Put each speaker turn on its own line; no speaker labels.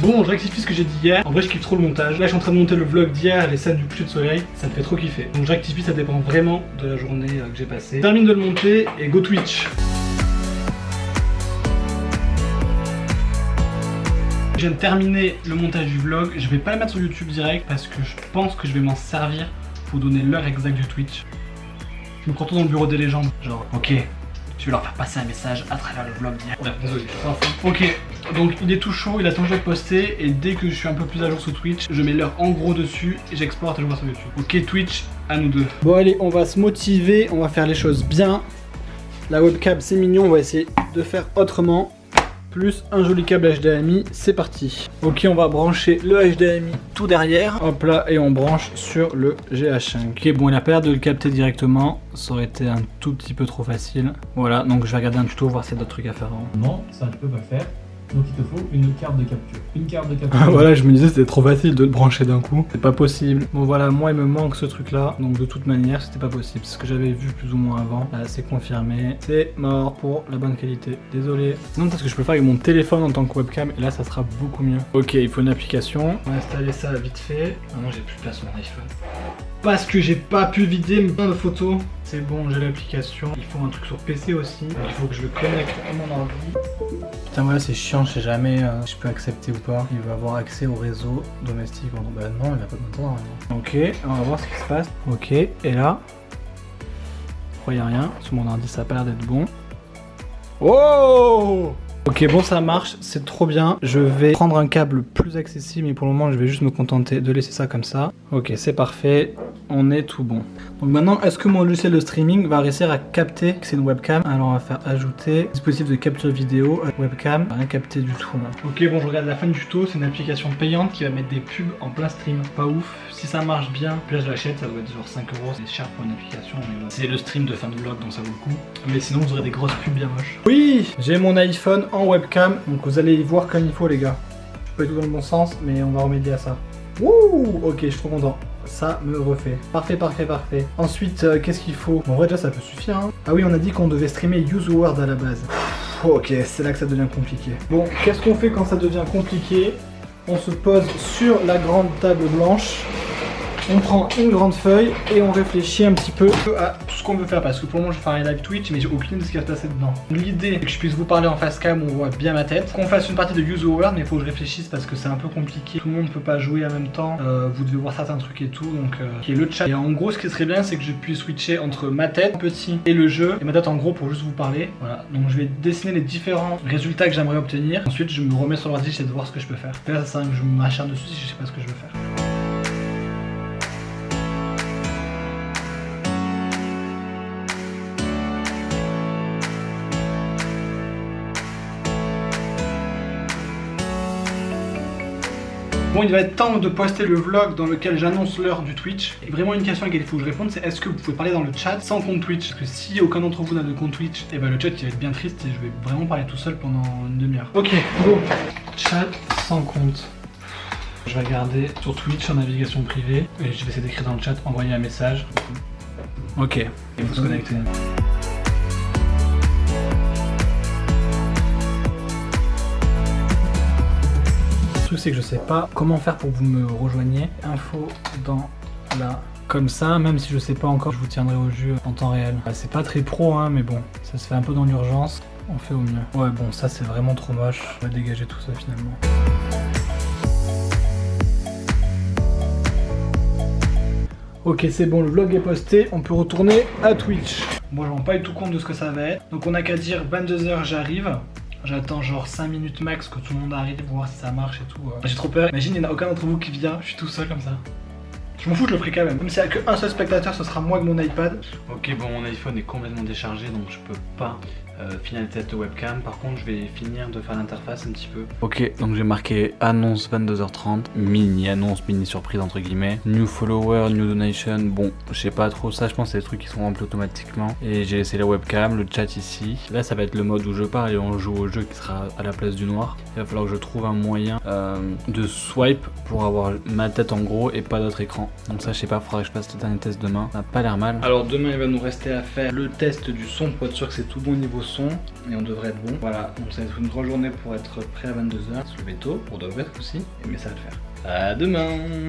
Bon, je rectifie ce que j'ai dit hier. En vrai, je kiffe trop le montage. Là, je suis en train de monter le vlog d'hier, les scènes du coucher de soleil. Ça me fait trop kiffer. Donc, je rectifie, ça dépend vraiment de la journée que j'ai passée. Je termine de le monter et go Twitch. Je viens de terminer le montage du vlog. Je vais pas le mettre sur YouTube direct parce que je pense que je vais m'en servir pour donner l'heure exacte du Twitch. Je me prends tout dans le bureau des légendes. Genre, ok, tu veux leur faire passer un message à travers le vlog d'hier. Ouais, désolé, je suis pas fou. Ok, donc il est tout chaud, il attend que je le poster. Et dès que je suis un peu plus à jour sur Twitch, je mets l'heure en gros dessus et j'exporte et je vois sur YouTube. Ok, Twitch, à nous deux. Bon, allez, on va se motiver, on va faire les choses bien. La webcam, c'est mignon, on va essayer de faire autrement. Plus un joli câble HDMI, c'est parti. Ok, on va brancher le HDMI tout derrière. Hop là, et on branche sur le GH5. Ok, bon, il a pas l'air de le capter directement. Ça aurait été un tout petit peu trop facile. Voilà, donc je vais regarder un tuto, voir s'il y a d'autres trucs à faire.
Non, ça tu peux pas faire. Donc il te faut une carte de capture. Une carte de capture.
Voilà, je me disais c'était trop facile de le brancher d'un coup. C'est pas possible. Bon voilà, moi il me manque ce truc là. Donc de toute manière, c'était pas possible. C'est ce que j'avais vu plus ou moins avant. Là, c'est confirmé. C'est mort pour la bonne qualité. Désolé. Non, parce que je peux faire avec mon téléphone en tant que webcam. Et là, ça sera beaucoup mieux. Ok, il faut une application. On va installer ça vite fait. Maintenant, j'ai plus de place sur mon iPhone. Parce que j'ai pas pu vider mes de photos. C'est bon, j'ai l'application. Il faut un truc sur PC aussi. Il faut que je le connecte à mon ordi. Putain, voilà, c'est chiant, je sais jamais si je peux accepter ou pas. Il va avoir accès au réseau domestique. Bah non, il a pas de temps. Ok, on va voir ce qui se passe. Ok, et là, je crois qu'il y a rien. Sur mon ordi, ça a pas l'air d'être bon. Oh! Ok, bon, ça marche, c'est trop bien. Je vais prendre un câble plus accessible, mais pour le moment, je vais juste me contenter de laisser ça comme ça. Ok, c'est parfait, on est tout bon. Donc maintenant, est-ce que mon logiciel de streaming va réussir à capter que c'est une webcam? Alors on va faire ajouter dispositif de capture vidéo, webcam, rien capté du tout. Là. Ok, bon, je regarde la fin du tuto, c'est une application payante qui va mettre des pubs en plein stream. Pas ouf, si ça marche bien, puis là je l'achète, ça doit être genre 5 €, c'est cher pour une application, mais bon. C'est le stream de fin de vlog, donc ça vaut le coup. Mais sinon, vous aurez des grosses pubs bien moches. Oui, j'ai mon iPhone en webcam, donc vous allez voir comme il faut les gars. Je suis pas du tout dans le bon sens, mais on va remédier à ça. Wouh, ok, je suis trop content. Ça me refait. Parfait, parfait, parfait. Ensuite, qu'est-ce qu'il faut? Bon, en vrai, déjà, ça peut suffire. Hein. Ah oui, on a dit qu'on devait streamer Use Word à la base. Ok, c'est là que ça devient compliqué. Bon, qu'est-ce qu'on fait quand ça devient compliqué? On se pose sur la grande table blanche. On prend une grande feuille et on réfléchit un petit peu à tout ce qu'on veut faire parce que pour le moment je vais faire un live Twitch mais j'ai aucune idée de ce qui va se passer dedans. L'idée c'est que je puisse vous parler en face cam où on voit bien ma tête, qu'on fasse une partie de Use the Word mais il faut que je réfléchisse parce que c'est un peu compliqué, tout le monde ne peut pas jouer en même temps, vous devez voir certains trucs et tout donc qui est le chat. Et en gros ce qui serait bien c'est que je puisse switcher entre ma tête petit et le jeu et ma tête en gros pour juste vous parler. Voilà, donc je vais dessiner les différents résultats que j'aimerais obtenir. Ensuite je me remets sur l'ordi, j'essaie de voir ce que je peux faire. Là ça sert à rien que je m'acharne dessus si je sais pas ce que je veux faire. Bon, il va être temps de poster le vlog dans lequel j'annonce l'heure du Twitch. Et vraiment une question à laquelle il faut que je réponde, c'est est-ce que vous pouvez parler dans le chat sans compte Twitch? Parce que si aucun d'entre vous n'a de compte Twitch, et ben le chat il va être bien triste et je vais vraiment parler tout seul pendant une demi-heure. Ok, go. Chat sans compte. Je vais regarder sur Twitch en navigation privée et je vais essayer d'écrire dans le chat, envoyer un message. Ok, il faut se connecter. Le truc c'est que je sais pas comment faire pour que vous me rejoigniez. Info dans la... Comme ça, même si je sais pas encore, je vous tiendrai au jus en temps réel. C'est pas très pro hein, mais bon, ça se fait un peu dans l'urgence. On fait au mieux. Ouais bon, ça c'est vraiment trop moche. On va dégager tout ça finalement. Ok, c'est bon, le vlog est posté, on peut retourner à Twitch. Moi je me rends pas du tout compte de ce que ça va être. Donc on a qu'à dire 22 h j'arrive. J'attends genre 5 minutes max que tout le monde arrive pour voir si ça marche et tout. J'ai trop peur. Imagine, il n'y en a aucun d'entre vous qui vient, je suis tout seul comme ça. Je m'en fous, je le ferai quand même. Même s'il n'y a qu'un seul spectateur, ce sera moi avec mon iPad. Ok, bon, mon iPhone est complètement déchargé donc je peux pas finir le test de webcam. Par contre, je vais finir de faire l'interface un petit peu. Ok, donc j'ai marqué annonce 22h30, mini annonce, mini surprise entre guillemets. New follower, new donation. Bon, je sais pas trop ça, je pense que c'est des trucs qui sont remplis automatiquement. Et j'ai laissé la webcam, le chat ici. Là, ça va être le mode où je parle et on joue au jeu qui sera à la place du noir. Il va falloir que je trouve un moyen de swipe pour avoir ma tête en gros et pas d'autre écran. normalement. Donc ça je sais pas, faudra que je fasse le dernier test demain. Ça a pas l'air mal. Alors demain il va nous rester à faire le test du son pour être sûr que c'est tout bon niveau son. Et on devrait être bon. Voilà, donc ça va être une grosse journée pour être prêt à 22h. Se lever tôt, pour de vrai aussi. Mais ça va le faire. À demain.